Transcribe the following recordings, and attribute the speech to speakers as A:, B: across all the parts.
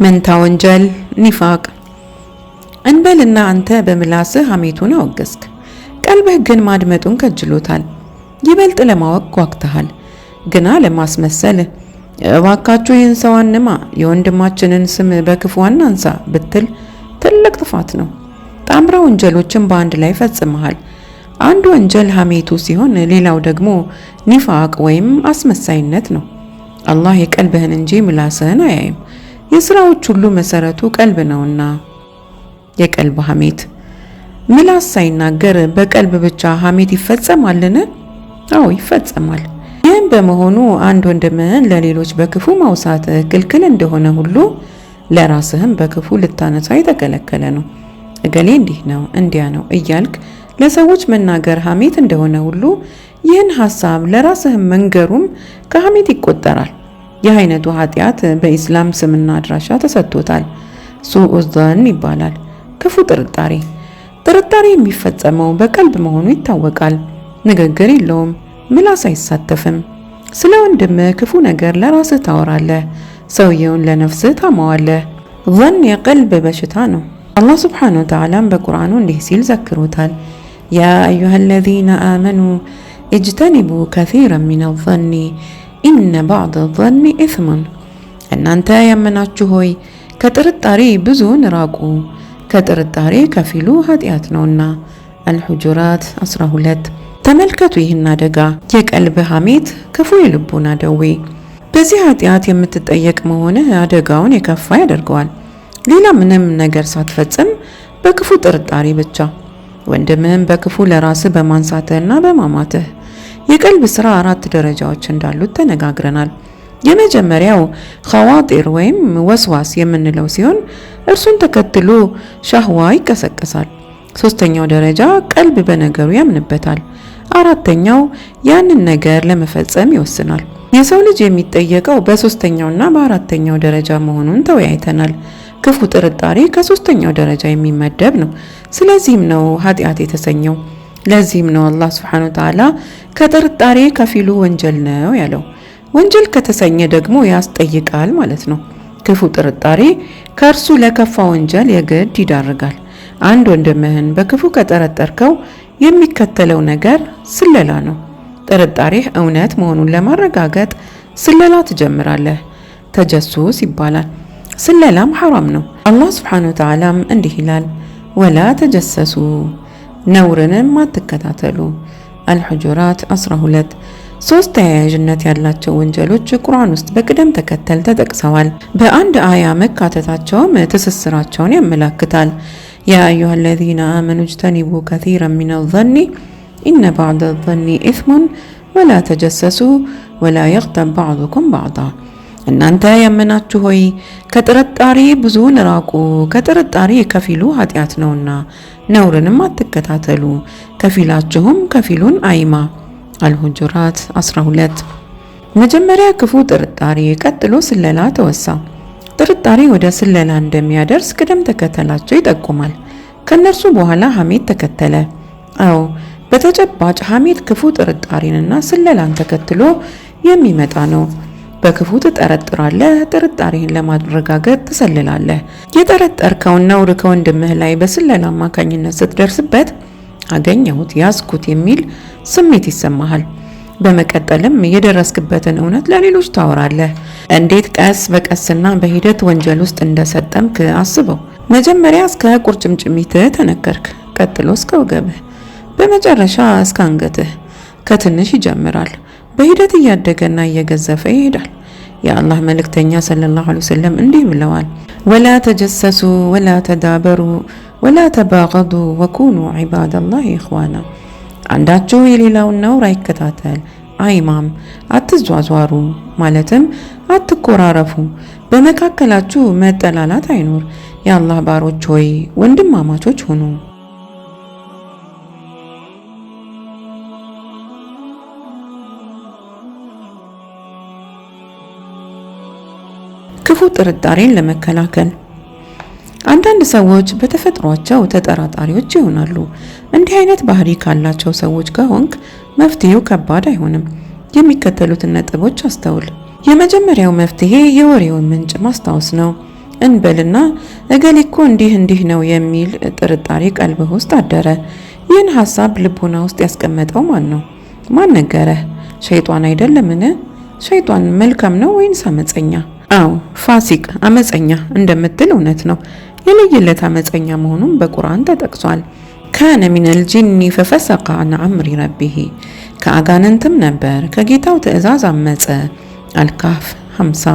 A: መንታ ወንጀል ኒፋቅ። እንበልና አንተ በምላስህ ሐሜቱን አወገዝክ፣ ቀልብህ ግን ማድመጡን ከጅሎታል። ይበልጥ ለማወቅ ጓግተሃል፣ ግና ለማስመሰል እባካችሁ ይህን ሰው አንማ፣ የወንድማችንን ስም በክፉ አናንሳ ብትል ትልቅ ጥፋት ነው። ጣምራ ወንጀሎችን በአንድ ላይ ፈጽመሃል። አንዱ ወንጀል ሐሜቱ ሲሆን ሌላው ደግሞ ኒፋቅ ወይም አስመሳይነት ነው። አላህ የቀልብህን እንጂ ምላስህን አያይም። የሥራዎች ሁሉ መሰረቱ ቀልብ ነውና። የቀልብ ሐሜት። ምላስ ሳይናገር በቀልብ ብቻ ሐሜት ይፈጸማልን? አዎ ይፈጸማል። ይህም በመሆኑ አንድ ወንድምህን ለሌሎች በክፉ ማውሳት ክልክል እንደሆነ ሁሉ ለራስህም በክፉ ልታነሳ የተከለከለ ነው። እገሌ እንዲህ ነው እንዲያ ነው እያልክ ለሰዎች መናገር ሐሜት እንደሆነ ሁሉ ይህን ሐሳብ ለራስህም መንገሩም ከሐሜት ይቆጠራል። ይህ አይነቱ ኃጢአት በኢስላም ስምና አድራሻ ተሰጥቶታል። ሱኡ ظን ይባላል። ክፉ ጥርጣሬ። ጥርጣሬ የሚፈጸመው በቀልብ መሆኑ ይታወቃል። ንግግር የለውም፣ ምላስ አይሳተፍም። ስለ ወንድምህ ክፉ ነገር ለራስህ ታወራለህ፣ ሰውየውን ለነፍስህ ታማዋለህ። ظን የቀልብ በሽታ ነው። አላህ ሱብሓነሁ ወተዓላ በቁርአኑ እንዲህ ሲል ዘክሮታል። ያ አዩሃ አለዚነ አመኑ እጅተኒቡ ከሲረን ሚነ ظኒ ኢነ ባዕደ ظኒ ኢስሙን። እናንተ ያመናችሁ ሆይ ከጥርጣሬ ብዙውን ራቁ፣ ከጥርጣሬ ከፊሉ ኃጢአት ነውና። አልሑጁራት 12። ተመልከቱ ይህን አደጋ፣ የቀልብ ሐሜት ክፉ የልቦና ደዌ። በዚህ ኃጢአት የምትጠየቅ መሆንህ አደጋውን የከፋ ያደርገዋል። ሌላ ምንም ነገር ሳትፈጽም በክፉ ጥርጣሬ ብቻ ወንድምህም በክፉ ለራስህ በማንሳትህና በማማትህ። የቀልብ ስራ 4 ደረጃዎች እንዳሉት ተነጋግረናል። የመጀመሪያው ኸዋጢር ወይም ወስዋስ የምንለው ሲሆን እርሱን ተከትሎ ሻህዋ ይቀሰቀሳል። 3ኛው ደረጃ ቀልብ በነገሩ ያምንበታል። 4ኛው ያንን ነገር ለመፈጸም ይወስናል። የሰው ልጅ የሚጠየቀው በ3ኛውና በ4ኛው ደረጃ መሆኑን ተወያይተናል። ክፉ ጥርጣሬ ከ3ኛው ደረጃ የሚመደብ ነው። ስለዚህም ነው ኃጢአት የተሰኘው። ለዚህም ነው አላህ ሱብሓነሁ ወተዓላ ከጥርጣሬ ከፊሉ ወንጀል ነው ያለው። ወንጀል ከተሰኘ ደግሞ ያስጠይቃል ማለት ነው። ክፉ ጥርጣሬ ከእርሱ ለከፋ ወንጀል የግድ ይዳርጋል። አንድ ወንድምህን በክፉ ከጠረጠርከው የሚከተለው ነገር ስለላ ነው። ጥርጣሬህ እውነት መሆኑን ለማረጋገጥ ስለላ ትጀምራለህ። ተጀሱስ ይባላል። ስለላም ሐራም ነው። አላህ ሱብሓነሁ ወተዓላም እንዲህ ይላል፣ ወላ ተጀሰሱ፣ ነውርንም አትከታተሉ። አልሑጁራት 12። 3 ተያያዥነት ያላቸው ወንጀሎች ቁርአን ውስጥ በቅደም ተከተል ተጠቅሰዋል። በአንድ አያ መካተታቸውም ትስስራቸውን ያመላክታል። ያ አዩሃ አለዚነ አመኑ እጅተኒቡ ከሲረን ሚነ ظኒ ኢነ ባዕደ ظኒ ኢስሙን ወላ ተጀሰሱ ወላ የግተብ ባዕዱኩም ባዕዳ። እናንተ ያመናችሁ ሆይ ከጥርጣሬ ብዙውን ራቁ፣ ከጥርጣሬ ከፊሉ ኃጢአት ነውና፣ ነውርንም አትከታተሉ፣ ከፊላችሁም ከፊሉን አይማ። አልሑጁራት 12። መጀመሪያ ክፉ ጥርጣሬ፣ ቀጥሎ ስለላ ተወሳ። ጥርጣሬ ወደ ስለላ እንደሚያደርስ ቅደም ተከተላቸው ይጠቁማል። ከነርሱ በኋላ ሐሜት ተከተለ። አዎ በተጨባጭ ሐሜት ክፉ ጥርጣሬንና ስለላን ተከትሎ የሚመጣ ነው። በክፉ ትጠረጥራለህ፣ ጥርጣሬህን ለማረጋገጥ ትሰልላለህ። የጠረጠርከውን ነውር ከወንድምህ ላይ በስለላ አማካኝነት ስትደርስበት አገኘሁት፣ ያዝኩት የሚል ስሜት ይሰማሃል። በመቀጠልም የደረስክበትን እውነት ለሌሎች ታወራለህ። እንዴት ቀስ በቀስና በሂደት ወንጀል ውስጥ እንደሰጠምክ አስበው። መጀመሪያ እስከ ቁርጭምጭሚትህ ተነከርክ፣ ቀጥሎ እስከ ወገብህ፣ በመጨረሻ እስከ አንገትህ። ከትንሽ ይጀምራል፣ በሂደት እያደገና እየገዘፈ ይሄዳል። የአላህ መልእክተኛ ሰለላሁ ዐለይሂ ወሰለም እንዲህ ብለዋል፣ ወላ ተጀሰሱ ወላ ተዳበሩ ወላ ተባገዱ ወኩኑ ዒባደላሂ ኢኽዋና። አንዳችሁ የሌላውን ነውር አይከታተል፣ አይማም፣ አትዟዟሩ፣ ማለትም አትኮራረፉ፣ በመካከላችሁ መጠላላት አይኖር፣ የአላህ ባሮች ሆይ ወንድማማቾች ሁኑ። ክፉ ጥርጣሬን ለመከላከል አንዳንድ ሰዎች በተፈጥሯቸው ተጠራጣሪዎች ይሆናሉ። እንዲህ አይነት ባህሪ ካላቸው ሰዎች ጋር ሆንክ መፍትሄው ከባድ አይሆንም። የሚከተሉትን ነጥቦች አስተውል። የመጀመሪያው መፍትሄ የወሬውን ምንጭ ማስታወስ ነው። እንበልና እገሌ እኮ እንዲህ ነው የሚል ጥርጣሬ ቀልብህ ውስጥ አደረ። ይህን ሐሳብ ልቦና ውስጥ ያስቀመጠው ማን ነው? ማን ነገረህ? ሸይጣን አይደለምን? ሸይጣን መልካም ነው ወይንስ አመፀኛ? አዎ ፋሲቅ አመፀኛ እንደምትል እውነት ነው። የለየለት አመፀኛ መሆኑን በቁርአን ተጠቅሷል። ካነ ሚነል ጂኒ ፈፈሰቀ አን አምሪ ረቢሂ ከአጋንንትም ነበር ከጌታው ትእዛዝ አመፀ። አልካህፍ 50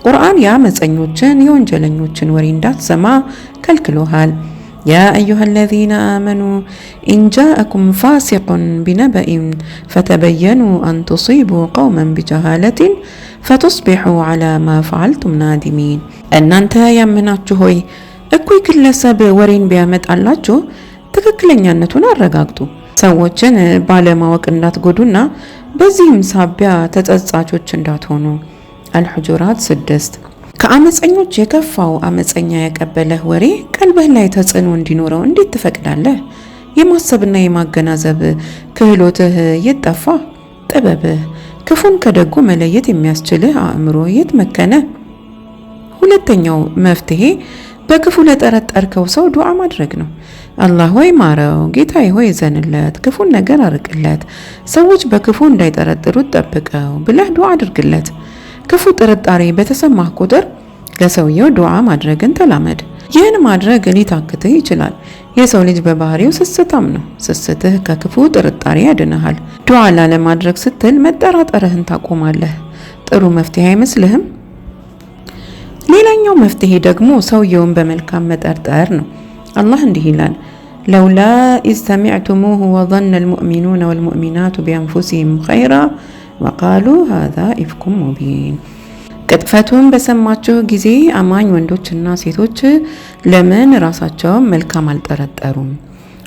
A: ቁርአን የአመፀኞችን የወንጀለኞችን ወሬ እንዳትሰማ ከልክሎሃል። ያ አዩሃ አለዚነ አመኑ ኢን ጃአኩም ፋሲቁን ቢነበኢን ፈተበየኑ አን ቱሲቡ ቀውመን ቢጀሃለቲን ፈቱስቢሑ ዐላ ማ ፈዐልቱም ናዲሚን። እናንተ ያመናችሁ ሆይ እኩይ ግለሰብ ወሬን ቢያመጣላችሁ ትክክለኛነቱን አረጋግጡ። ሰዎችን ባለማወቅ እንዳትጎዱና በዚህም ሳቢያ ተጸጻቾች እንዳትሆኑ። አልሑጁራት 6 ከአመፀኞች የከፋው አመፀኛ ያቀበለህ ወሬ ቀልብህ ላይ ተጽዕኖ እንዲኖረው እንዴት ትፈቅዳለህ? የማሰብና የማገናዘብ ክህሎትህ የት ጠፋ? ጥበብህ ክፉን ከደጉ መለየት የሚያስችልህ አእምሮ የት መከነ? ሁለተኛው መፍትሄ በክፉ ለጠረጠርከው ሰው ዱዓ ማድረግ ነው። አላህ ሆይ ማረው፣ ጌታዬ ሆይ ዘንለት፣ ክፉን ነገር አርቅለት፣ ሰዎች በክፉ እንዳይጠረጥሩት ጠብቀው ብለህ ዱዓ አድርግለት። ክፉ ጥርጣሬ በተሰማህ ቁጥር ለሰውየው ዱዓ ማድረግን ተላመድ። ይህን ማድረግ ሊታክትህ ይችላል። የሰው ልጅ በባህሪው ስስታም ነው። ስስትህ ከክፉ ጥርጣሬ ያድንሃል። ዱዓ ላለማድረግ ስትል መጠራጠርህን ታቆማለህ። ጥሩ መፍትሄ አይመስልህም? ሌላኛው መፍትሄ ደግሞ ሰውየውን በመልካም መጠርጠር ነው። አላህ እንዲህ ይላል፣ ለውላ ኢዝ ሰሚዕቱሙሁ ወظነ አልሙእሚኑነ ወልሙእሚናቱ ቢአንፉሲሂም ኸይራ ወቃሉ ሃዛ ኢፍኩም ሙቢን። ቅጥፈቱን በሰማችሁ ጊዜ አማኝ ወንዶችና ሴቶች ለምን ራሳቸውን መልካም አልጠረጠሩም?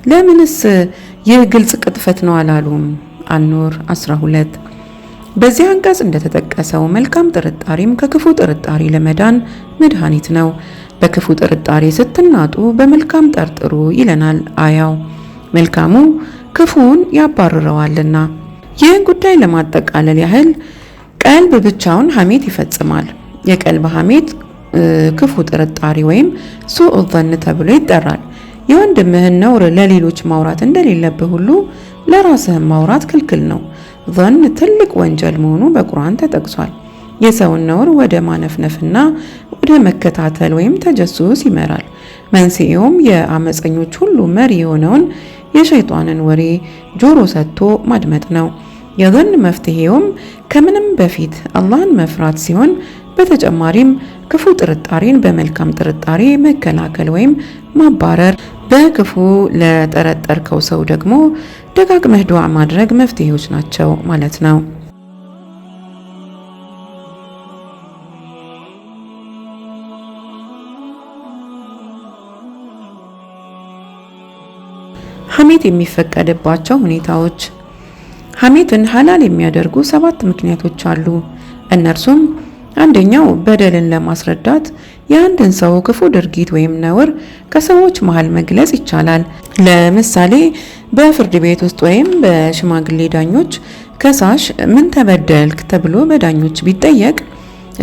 A: ለምንስ ይህ ግልጽ ቅጥፈት ነው አላሉም? አኑር 12 በዚህ አንቀጽ እንደተጠቀሰው መልካም ጥርጣሬም ከክፉ ጥርጣሬ ለመዳን መድኃኒት ነው። በክፉ ጥርጣሬ ስትናጡ በመልካም ጠርጥሩ ይለናል አያው። መልካሙ ክፉን ያባርረዋልና። ይህን ጉዳይ ለማጠቃለል ያህል ቀልብ ብቻውን ሐሜት ይፈጽማል። የቀልብ ሐሜት ክፉ ጥርጣሬ ወይም ሱኡ ዘን ተብሎ ይጠራል። የወንድምህን ነውር ለሌሎች ማውራት እንደሌለብህ ሁሉ ለራስህ ማውራት ክልክል ነው። ዘን ትልቅ ወንጀል መሆኑ በቁርአን ተጠቅሷል። የሰውን ነውር ወደ ማነፍነፍና ወደ መከታተል ወይም ተጀሱስ ይመራል። መንስኤውም የአመፀኞች ሁሉ መሪ የሆነውን የሸይጣንን ወሬ ጆሮ ሰጥቶ ማድመጥ ነው። የዘን መፍትሄውም ከምንም በፊት አላህን መፍራት ሲሆን በተጨማሪም ክፉ ጥርጣሬን በመልካም ጥርጣሬ መከላከል ወይም ማባረር፣ በክፉ ለጠረጠርከው ሰው ደግሞ ደጋግመህ ዱዓ ማድረግ መፍትሄዎች ናቸው ማለት ነው። ሐሜት የሚፈቀድባቸው ሁኔታዎች። ሐሜትን ሐላል የሚያደርጉ 7 ምክንያቶች አሉ። እነርሱም አንደኛው በደልን ለማስረዳት የአንድን ሰው ክፉ ድርጊት ወይም ነውር ከሰዎች መሃል መግለጽ ይቻላል። ለምሳሌ በፍርድ ቤት ውስጥ ወይም በሽማግሌ ዳኞች ከሳሽ ምን ተበደልክ ተብሎ በዳኞች ቢጠየቅ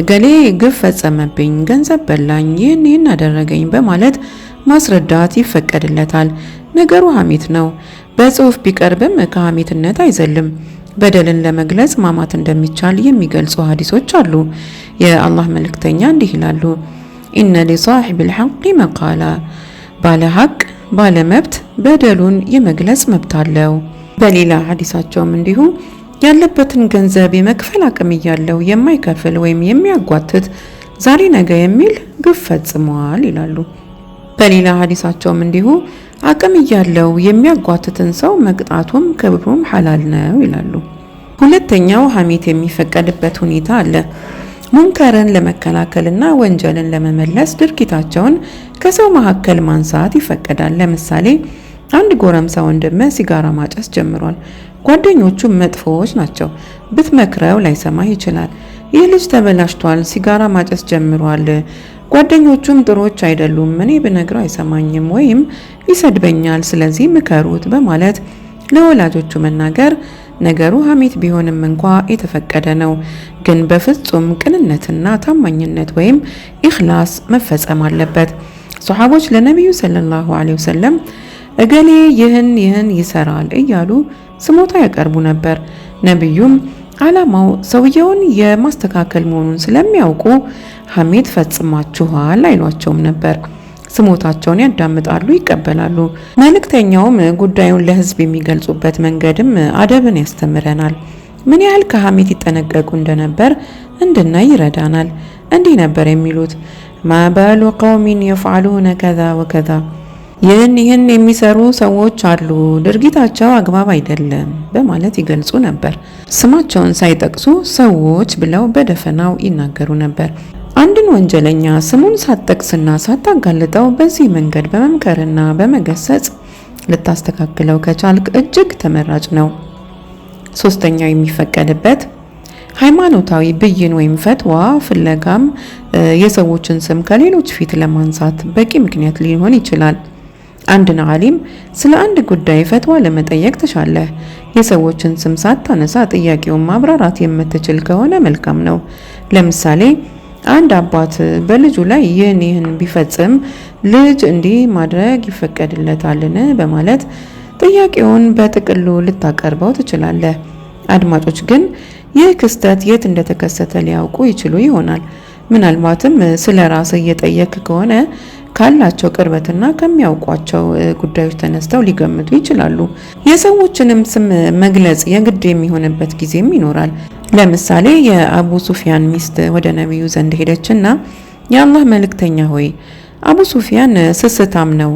A: እገሌ ግፍ ፈጸመብኝ፣ ገንዘብ በላኝ፣ ይህን አደረገኝ በማለት ማስረዳት ይፈቀድለታል። ነገሩ ሐሜት ነው። በጽሁፍ ቢቀርብም ከሐሜትነት አይዘልም። በደልን ለመግለጽ ማማት እንደሚቻል የሚገልጹ ሐዲሶች አሉ። የአላህ መልእክተኛ እንዲህ ይላሉ፣ ኢነ ሊሳሒቢል ሐቂ መቃላ፣ ባለ ሐቅ ባለ መብት በደሉን የመግለጽ መብት አለው። በሌላ ሐዲሳቸውም እንዲሁ ያለበትን ገንዘብ የመክፈል አቅም እያለው የማይከፍል ወይም የሚያጓትት ዛሬ ነገ የሚል ግፍ ፈጽሟል ይላሉ። በሌላ ሐዲሳቸውም እንዲሁ አቅም እያለው የሚያጓትትን ሰው መቅጣቱም ክብሩም ሐላል ነው ይላሉ። ሁለተኛው ሐሜት የሚፈቀድበት ሁኔታ አለ። ሙንከርን ለመከላከልና ወንጀልን ለመመለስ ድርጊታቸውን ከሰው መካከል ማንሳት ይፈቀዳል። ለምሳሌ አንድ ጎረምሳ ወንድም ሲጋራ ማጨስ ጀምሯል። ጓደኞቹም መጥፎዎች ናቸው። ብትመክረው ላይሰማህ ይችላል። ይህ ልጅ ተበላሽቷል፣ ሲጋራ ማጨስ ጀምሯል፣ ጓደኞቹም ጥሩዎች አይደሉም፣ እኔ ብነግረው አይሰማኝም ወይም ይሰድበኛል፣ ስለዚህ ምከሩት በማለት ለወላጆቹ መናገር ነገሩ ሐሜት ቢሆንም እንኳ የተፈቀደ ነው፣ ግን በፍጹም ቅንነትና ታማኝነት ወይም ኢኽላስ መፈጸም አለበት። ሱሐቦች ለነቢዩ ሰለላሁ ዐለይሂ ወሰለም እገሌ ይህን ይሰራል እያሉ ስሞታ ያቀርቡ ነበር። ነቢዩም ዓላማው ሰውየውን የማስተካከል መሆኑን ስለሚያውቁ ሐሜት ፈጽማችኋል አይሏቸውም ነበር። ስሞታቸውን ያዳምጣሉ፣ ይቀበላሉ። መልእክተኛውም ጉዳዩን ለሕዝብ የሚገልጹበት መንገድም አደብን ያስተምረናል። ምን ያህል ከሐሜት ይጠነቀቁ እንደነበር እንድናይ ይረዳናል። እንዲህ ነበር የሚሉት፣ ማባሉ ቀውሚን የፍዓሉነ ከዛ ወከዛ፣ ይህን የሚሰሩ ሰዎች አሉ፣ ድርጊታቸው አግባብ አይደለም በማለት ይገልጹ ነበር። ስማቸውን ሳይጠቅሱ ሰዎች ብለው በደፈናው ይናገሩ ነበር። አንድን ወንጀለኛ ስሙን ሳትጠቅስና ሳታጋልጠው በዚህ መንገድ በመምከርና በመገሰጽ ልታስተካክለው ከቻልክ እጅግ ተመራጭ ነው። ሶስተኛው የሚፈቀድበት ሃይማኖታዊ ብይን ወይም ፈትዋ ፍለጋም የሰዎችን ስም ከሌሎች ፊት ለማንሳት በቂ ምክንያት ሊሆን ይችላል። አንድን ዓሊም ስለ አንድ ጉዳይ ፈትዋ ለመጠየቅ ተሻለህ። የሰዎችን ስም ሳታነሳ ጥያቄውን ማብራራት የምትችል ከሆነ መልካም ነው። ለምሳሌ አንድ አባት በልጁ ላይ ይህን ቢፈጽም ልጅ እንዲህ ማድረግ ይፈቀድለታልን በማለት ጥያቄውን በጥቅሉ ልታቀርበው ትችላለህ። አድማጮች ግን ይህ ክስተት የት እንደተከሰተ ሊያውቁ ይችሉ ይሆናል። ምናልባትም ስለ ራስህ እየጠየቅ ከሆነ ካላቸው ቅርበትና ከሚያውቋቸው ጉዳዮች ተነስተው ሊገምቱ ይችላሉ። የሰዎችንም ስም መግለጽ የግድ የሚሆንበት ጊዜም ይኖራል። ለምሳሌ የአቡ ሱፊያን ሚስት ወደ ነቢዩ ዘንድ ሄደችና የአላህ መልእክተኛ ሆይ አቡ ሱፊያን ስስታም ነው፣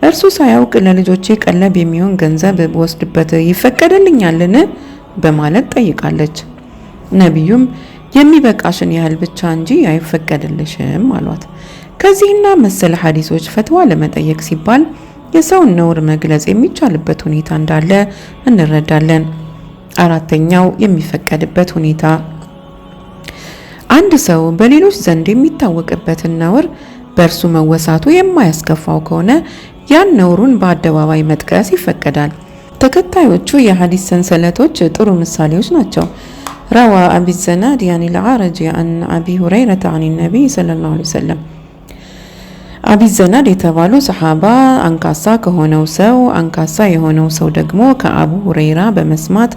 A: እርሱ ሳያውቅ ለልጆቼ ቀለብ የሚሆን ገንዘብ በወስድበት ይፈቀድልኛልን በማለት ጠይቃለች። ነቢዩም የሚበቃሽን ያህል ብቻ እንጂ አይፈቀድልሽም አሏት። ከዚህና መሰል ሐዲሶች ፈትዋ ለመጠየቅ ሲባል የሰውን ነውር መግለጽ የሚቻልበት ሁኔታ እንዳለ እንረዳለን። አራተኛው የሚፈቀድበት ሁኔታ አንድ ሰው በሌሎች ዘንድ የሚታወቅበትን ነውር በእርሱ መወሳቱ የማያስከፋው ከሆነ ያን ነውሩን በአደባባይ መጥቀስ ይፈቀዳል። ተከታዮቹ የሐዲስ ሰንሰለቶች ጥሩ ምሳሌዎች ናቸው። ረዋ አቢ ዘናድ ያኒ ልዓረጅ አን አቢ ሁረይረተ አን ነቢይ ሰለላሁ ዐለይሂ ወሰለም። አቢ ዘናድ የተባሉ ሰሓባ አንካሳ ከሆነው ሰው፣ አንካሳ የሆነው ሰው ደግሞ ከአቡ ሁረይራ በመስማት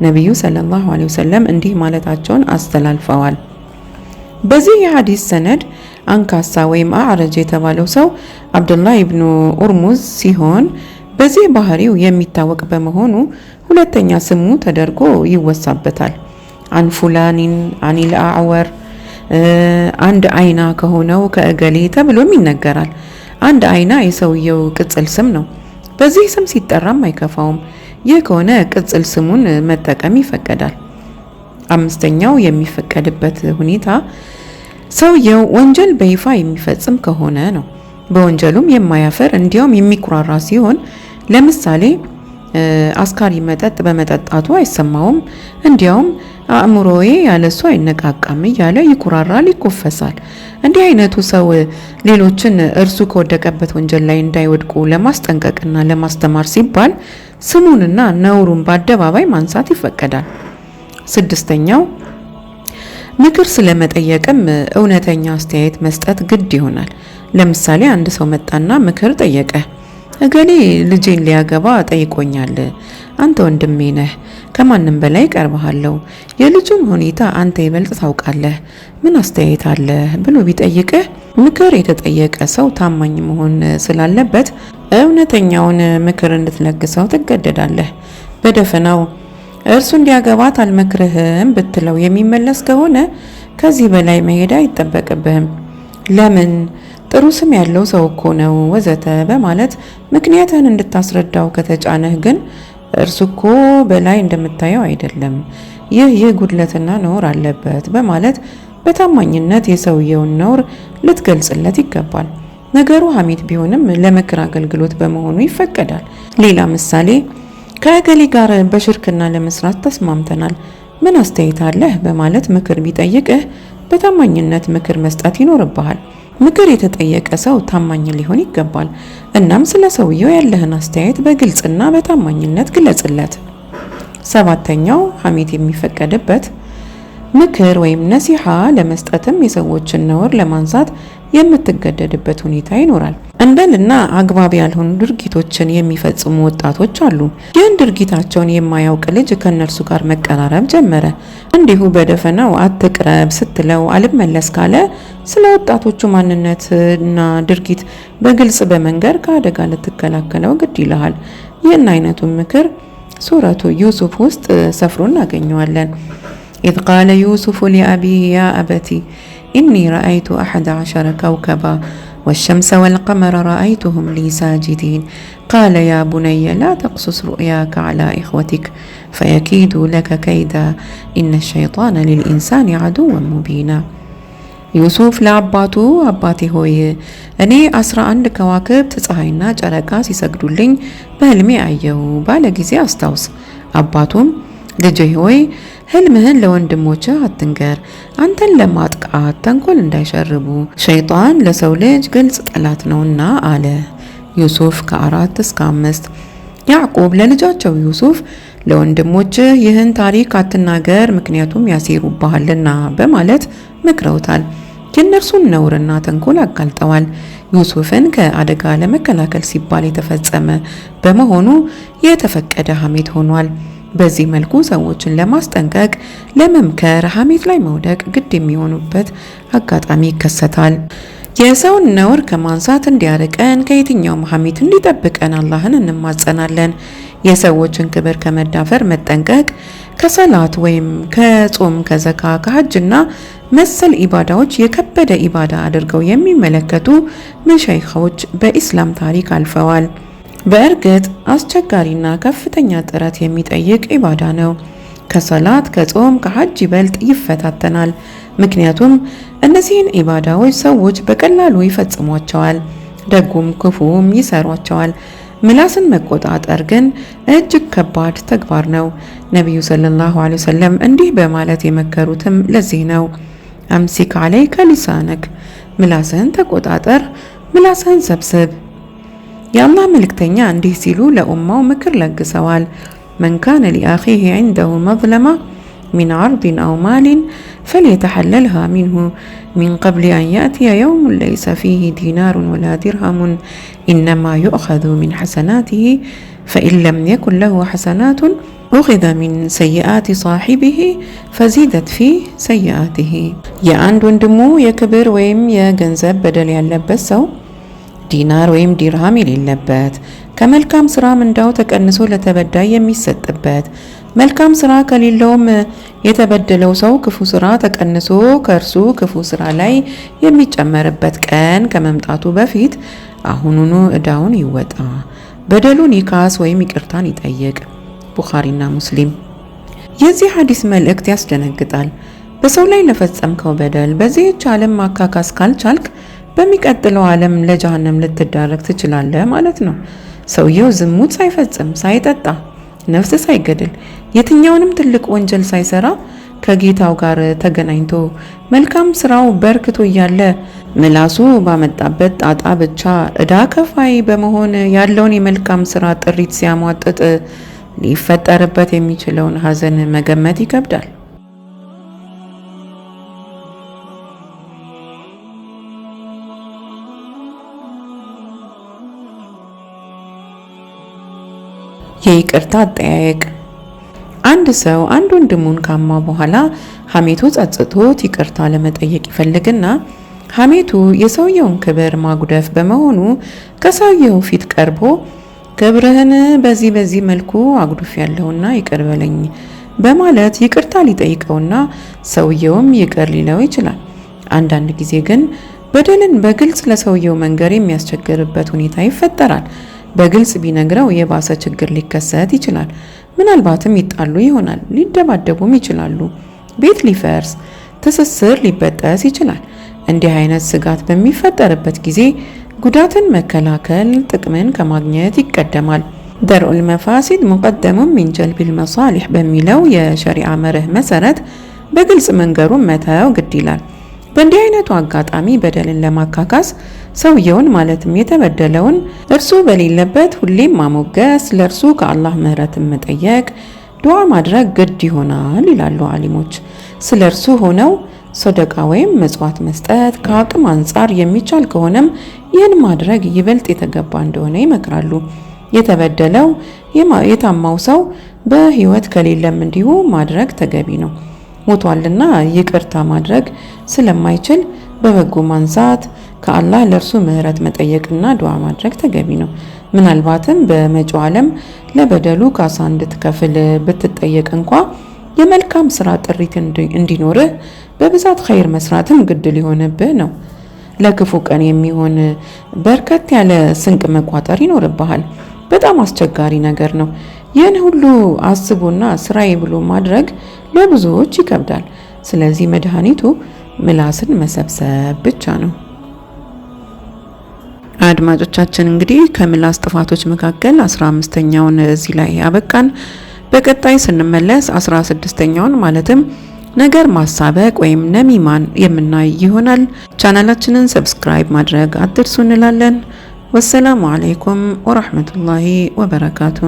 A: ነቢዩ ሰለላሁ ዐለይሂ ወሰለም እንዲህ ማለታቸውን አስተላልፈዋል። በዚህ የሐዲስ ሰነድ አንካሳ ወይም አዕረጅ የተባለው ሰው አብዱላህ ኢብኑ ኡርሙዝ ሲሆን በዚህ ባህሪው የሚታወቅ በመሆኑ ሁለተኛ ስሙ ተደርጎ ይወሳበታል። አን ፉላኒን አኒል አዕወር፣ አንድ አይና ከሆነው ከእገሌ ተብሎም ይነገራል። አንድ አይና የሰውየው ቅጽል ስም ነው። በዚህ ስም ሲጠራም አይከፋውም። ይህ ከሆነ ቅጽል ስሙን መጠቀም ይፈቀዳል። አምስተኛው የሚፈቀድበት ሁኔታ ሰውየው ወንጀል በይፋ የሚፈጽም ከሆነ ነው። በወንጀሉም የማያፈር እንዲያውም የሚኩራራ ሲሆን ለምሳሌ አስካሪ መጠጥ በመጠጣቱ አይሰማውም፣ እንዲያውም አእምሮዬ ያለሱ አይነቃቃም እያለ ይኩራራል፣ ይኮፈሳል። እንዲህ አይነቱ ሰው ሌሎችን እርሱ ከወደቀበት ወንጀል ላይ እንዳይወድቁ ለማስጠንቀቅና ለማስተማር ሲባል ስሙንና ነውሩን በአደባባይ ማንሳት ይፈቀዳል። ስድስተኛው ምክር ስለመጠየቅም እውነተኛ አስተያየት መስጠት ግድ ይሆናል። ለምሳሌ አንድ ሰው መጣና ምክር ጠየቀ። እገሌ ልጄን ሊያገባ ጠይቆኛል፣ አንተ ወንድሜ ነህ፣ ከማንም በላይ ቀርበሃለሁ፣ የልጁን ሁኔታ አንተ ይበልጥ ታውቃለህ፣ ምን አስተያየት አለህ ብሎ ቢጠይቅህ ምክር የተጠየቀ ሰው ታማኝ መሆን ስላለበት እውነተኛውን ምክር እንድትለግሰው ትገደዳለህ። በደፈናው እርሱ እንዲያገባት አልመክርህም ብትለው የሚመለስ ከሆነ ከዚህ በላይ መሄድ አይጠበቅብህም። ለምን ጥሩ ስም ያለው ሰው እኮ ነው ወዘተ በማለት ምክንያትህን እንድታስረዳው ከተጫነህ ግን እርሱ እኮ በላይ እንደምታየው አይደለም፣ ይህ ጉድለትና ነውር አለበት በማለት በታማኝነት የሰውየውን ነውር ልትገልጽለት ይገባል። ነገሩ ሐሜት ቢሆንም ለምክር አገልግሎት በመሆኑ ይፈቀዳል። ሌላ ምሳሌ ከእገሌ ጋር በሽርክና ለመስራት ተስማምተናል፣ ምን አስተያየት አለህ በማለት ምክር ቢጠይቅህ በታማኝነት ምክር መስጠት ይኖርብሃል። ምክር የተጠየቀ ሰው ታማኝ ሊሆን ይገባል። እናም ስለ ሰውየው ያለህን አስተያየት በግልጽና በታማኝነት ግለጽለት። 7ኛው ሐሜት የሚፈቀድበት ምክር ወይም ነሲሃ ለመስጠትም የሰዎችን ነውር ለማንሳት የምትገደድበት ሁኔታ ይኖራል። እንበልና አግባብ ያልሆኑ ድርጊቶችን የሚፈጽሙ ወጣቶች አሉ። ይህን ድርጊታቸውን የማያውቅ ልጅ ከነርሱ ጋር መቀራረብ ጀመረ። እንዲሁ በደፈናው አትቅረብ ስትለው አልመለስ ካለ ስለ ወጣቶቹ ማንነትና ድርጊት በግልጽ በመንገር ከአደጋ ልትከላከለው ግድ ይልሃል። ይህን አይነቱን ምክር ሱረቱ ዩሱፍ ውስጥ ሰፍሮ እናገኘዋለን። إذ قال يوسف لأبيه يا أبتي إني رأيت 11 كوكبا والشمس والقمر رأيتهم لي ساجدين قال يا بني لا تقصص رؤياك على إخوتك فيكيدوا لك كيدا إن الشيطان للإنسان عدو مبينا ዩሱፍ ለአባቱ አባቴ ሆይ እኔ 11 ከዋክብት ፀሐይና ጨረቃ ሲሰግዱልኝ በህልሜ አየሁ ባለ ጊዜ አስታውስ። አባቱም ልጄ ሆይ ህልምህን ለወንድሞችህ አትንገር፣ አንተን ለማጥቃት ተንኮል እንዳይሸርቡ ሸይጣን ለሰው ልጅ ግልጽ ጠላት ነውና አለ። ዩሱፍ ከ4 እስከ 5። ያዕቆብ ለልጃቸው ዩሱፍ ለወንድሞችህ ይህን ታሪክ አትናገር ምክንያቱም ያሴሩብሃልና በማለት መክረውታል። የእነርሱን ነውርና ተንኮል አጋልጠዋል። ዩሱፍን ከአደጋ ለመከላከል ሲባል የተፈጸመ በመሆኑ የተፈቀደ ሐሜት ሆኗል። በዚህ መልኩ ሰዎችን ለማስጠንቀቅ፣ ለመምከር ሐሜት ላይ መውደቅ ግድ የሚሆኑበት አጋጣሚ ይከሰታል። የሰውን ነውር ከማንሳት እንዲያርቀን ከየትኛውም ሐሜት እንዲጠብቀን አላህን እንማጸናለን። የሰዎችን ክብር ከመዳፈር መጠንቀቅ ከሰላት ወይም ከጾም፣ ከዘካ፣ ከሐጅና መሰል ኢባዳዎች የከበደ ኢባዳ አድርገው የሚመለከቱ መሻይኾች በኢስላም ታሪክ አልፈዋል። በእርግጥ አስቸጋሪና ከፍተኛ ጥረት የሚጠይቅ ኢባዳ ነው። ከሰላት፣ ከጾም፣ ከሐጅ ይበልጥ ይፈታተናል። ምክንያቱም እነዚህን ኢባዳዎች ሰዎች በቀላሉ ይፈጽሟቸዋል፣ ደጉም ክፉም ይሰሯቸዋል። ምላስን መቆጣጠር ግን እጅግ ከባድ ተግባር ነው። ነቢዩ ሰለላሁ ዐለይሂ ወሰለም እንዲህ በማለት የመከሩትም ለዚህ ነው። አምሲክ ዐለይከ ሊሳነክ፣ ምላስህን ተቆጣጠር፣ ምላስህን ሰብስብ። የአላህ መልእክተኛ እንዲህ ሲሉ ለኡማው ምክር ለግሰዋል። መን ካነ ሊአኺሂ ዐንደሁ መዝለማ ሚን ዐርድን አው ማሊን ፈልየተሐለልሃ ሚንሁ ሚን ቀብል አን ያእትየ የውሙን ለይሰ ፊሂ ዲናሩን ወላ ዲርሃሙን ኢነማ ዩእኸዙ ሚን ሐሰናቲሂ ፈኢን ለም የኩን ለሁ ሐሰናቱን ኡኺዘ ሚን ሰይአቲ ሷሒቢሂ ፈዚደት ፊ ሰይአቲሂ። የአንድ ወንድሙ የክብር ወይም የገንዘብ በደል ያለበት ሰው ዲናር ወይም ዲርሃም የሌለበት ከመልካም ስራ ምንዳው ተቀንሶ ለተበዳይ የሚሰጥበት፣ መልካም ስራ ከሌለውም የተበደለው ሰው ክፉ ስራ ተቀንሶ ከእርሱ ክፉ ስራ ላይ የሚጨመርበት ቀን ከመምጣቱ በፊት አሁኑኑ እዳውን ይወጣ፣ በደሉን ይካስ ወይም ይቅርታን ይጠይቅ። ቡኻሪና ሙስሊም። የዚህ ሐዲስ መልእክት ያስደነግጣል። በሰው ላይ ለፈጸምከው በደል በዚህች ዓለም ማካካስ ካልቻልክ በሚቀጥለው ዓለም ለጀሃነም ልትዳረግ ትችላለህ ማለት ነው። ሰውየው ዝሙት ሳይፈጽም፣ ሳይጠጣ፣ ነፍስ ሳይገድል፣ የትኛውንም ትልቅ ወንጀል ሳይሰራ ከጌታው ጋር ተገናኝቶ መልካም ስራው በርክቶ እያለ ምላሱ ባመጣበት ጣጣ ብቻ ዕዳ ከፋይ በመሆን ያለውን የመልካም ስራ ጥሪት ሲያሟጥጥ ሊፈጠርበት የሚችለውን ሐዘን መገመት ይከብዳል። የይቅርታ አጠያየቅ። አንድ ሰው አንድ ወንድሙን ካማ በኋላ ሐሜቱ ጸጽቶት ይቅርታ ለመጠየቅ ይፈልግና ሐሜቱ የሰውየውን ክብር ማጉደፍ በመሆኑ ከሰውየው ፊት ቀርቦ ክብርህን በዚህ መልኩ አጉድፍ ያለውና ይቅር በለኝ በማለት ይቅርታ ሊጠይቀውና ሰውየውም ይቅር ሊለው ይችላል። አንዳንድ ጊዜ ግን በደልን በግልጽ ለሰውየው መንገር የሚያስቸግርበት ሁኔታ ይፈጠራል። በግልጽ ቢነግረው የባሰ ችግር ሊከሰት ይችላል። ምናልባትም ይጣሉ ይሆናል፣ ሊደባደቡም ይችላሉ። ቤት ሊፈርስ፣ ትስስር ሊበጠስ ይችላል። እንዲህ አይነት ስጋት በሚፈጠርበት ጊዜ ጉዳትን መከላከል ጥቅምን ከማግኘት ይቀደማል። ደርኡል መፋሲድ ሙቀደሙን ሚን ጀልቢል መሳሊህ በሚለው የሸሪዓ መርህ መሰረት በግልጽ መንገሩን መተው ግድ ይላል። በእንዲህ አይነቱ አጋጣሚ በደልን ለማካካስ ሰውየውን ማለትም የተበደለውን እርሱ በሌለበት ሁሌም ማሞገስ፣ ለእርሱ ከአላህ ምህረትን መጠየቅ፣ ዱዓ ማድረግ ግድ ይሆናል ይላሉ ዓሊሞች። ስለ እርሱ ሆነው ሰደቃ ወይም መጽዋት መስጠት ከአቅም አንጻር የሚቻል ከሆነም ይህን ማድረግ ይበልጥ የተገባ እንደሆነ ይመክራሉ። የተበደለው የታማው ሰው በህይወት ከሌለም እንዲሁ ማድረግ ተገቢ ነው። ሞቷልና ይቅርታ ማድረግ ስለማይችል በበጎ ማንሳት ከአላህ ለእርሱ ምህረት መጠየቅና ዱዓ ማድረግ ተገቢ ነው። ምናልባትም በመጪው ዓለም ለበደሉ ካሳ እንድትከፍል ብትጠየቅ እንኳ የመልካም ስራ ጥሪት እንዲኖርህ በብዛት ኸይር መስራትም ግድ ሊሆንብህ ነው። ለክፉ ቀን የሚሆን በርከት ያለ ስንቅ መቋጠር ይኖርብሃል። በጣም አስቸጋሪ ነገር ነው። ይህን ሁሉ አስቦና ስራዬ ብሎ ማድረግ ለብዙዎች ይከብዳል። ስለዚህ መድኃኒቱ ምላስን መሰብሰብ ብቻ ነው። አድማጮቻችን እንግዲህ ከምላስ ጥፋቶች መካከል 15ኛውን እዚህ ላይ ያበቃን። በቀጣይ ስንመለስ 16ኛውን ማለትም ነገር ማሳበቅ ወይም ነሚማን የምናይ ይሆናል። ቻናላችንን ሰብስክራይብ ማድረግ አትርሱ እንላለን። ወሰላሙ አለይኩም ወራህመቱላሂ ወበረካቱ።